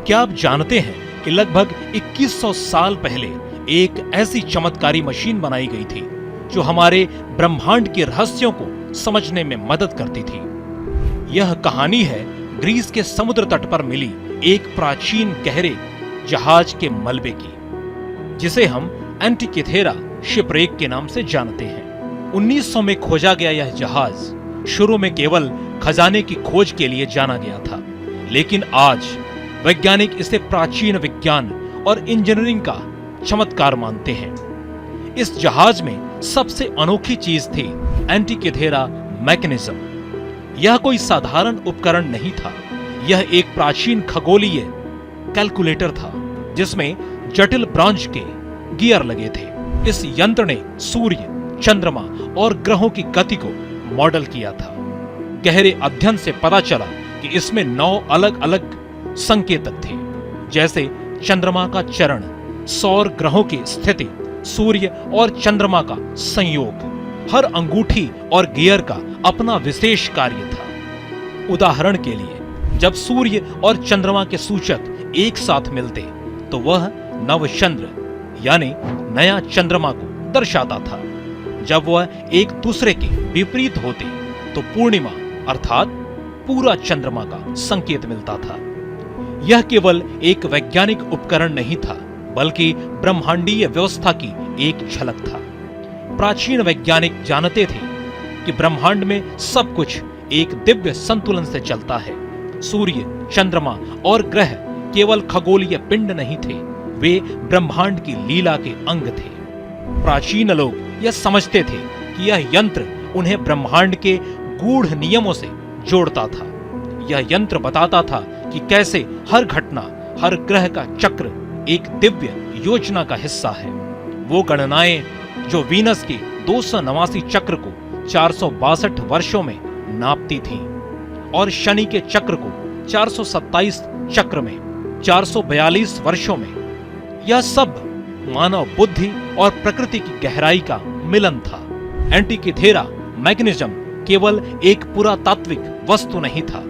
क्या आप जानते हैं कि लगभग 2100 साल पहले एक ऐसी चमत्कारी मशीन बनाई गई थी जो हमारे ब्रह्मांड के रहस्यों को समझने में मदद करती थी। यह कहानी है ग्रीस के समुद्र तट पर मिली एक प्राचीन गहरे जहाज के मलबे की, जिसे हम एंटिकिथेरा शिपरेक के नाम से जानते हैं। 1900 में खोजा गया यह जहाज शुरू में केवल खजाने की खोज के लिए जाना गया था, लेकिन आज वैज्ञानिक इसे प्राचीन विज्ञान और इंजीनियरिंग का चमत्कार मानते हैं। इस जहाज में सबसे अनोखी चीज थी एंटिकिथेरा मैकेनिज्म। यह कोई साधारण उपकरण नहीं था, यह एक प्राचीन खगोलीय कैलकुलेटर था जिसमें जटिल ब्रॉन्ज के गियर लगे थे। इस यंत्र ने सूर्य, चंद्रमा और ग्रहों की गति को मॉडल किया था। गहरे अध्ययन से पता चला कि इसमें 9 अलग अलग संकेतक थे, जैसे चंद्रमा का चरण, सौर ग्रहों की स्थिति, सूर्य और चंद्रमा का संयोग। हर अंगूठी और गियर का अपना विशेष कार्य था। उदाहरण के लिए, जब सूर्य और चंद्रमा के सूचक एक साथ मिलते तो वह नवचंद्र यानी नया चंद्रमा को दर्शाता था। जब वह एक दूसरे के विपरीत होते तो पूर्णिमा अर्थात पूरा चंद्रमा का संकेत मिलता था। यह केवल एक वैज्ञानिक उपकरण नहीं था, बल्कि ब्रह्मांडीय व्यवस्था की एक झलक था। प्राचीन वैज्ञानिक जानते थे कि ब्रह्मांड में सब कुछ एक दिव्य संतुलन से चलता है। सूर्य, चंद्रमा और ग्रह केवल खगोलीय पिंड नहीं थे, वे ब्रह्मांड की लीला के अंग थे। प्राचीन लोग यह समझते थे कि यह यंत्र उन्हें ब्रह्मांड के गूढ़ नियमों से जोड़ता था। यह यंत्र बताता था कि कैसे हर घटना, हर ग्रह का चक्र एक दिव्य योजना का हिस्सा है। वो गणनाएं जो वीनस के 289 चक्र को 462 वर्षों में नापती थीं और शनि के चक्र को 427 चक्र में 442 वर्षों में, यह सब मानव बुद्धि और प्रकृति की गहराई का मिलन था। एंटिकिथेरा मैकेनिज्म केवल एक पुरातात्विक वस्तु नहीं था,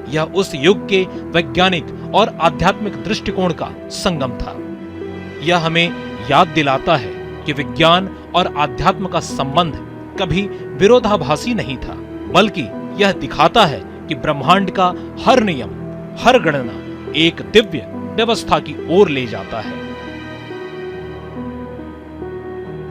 यह उस युग के वैज्ञानिक और आध्यात्मिक दृष्टिकोण का संगम था। यह हमें याद दिलाता है कि विज्ञान और आध्यात्म का संबंध कभी विरोधाभासी नहीं था, बल्कि यह दिखाता है कि ब्रह्मांड का हर नियम, हर गणना एक दिव्य व्यवस्था की ओर ले जाता है।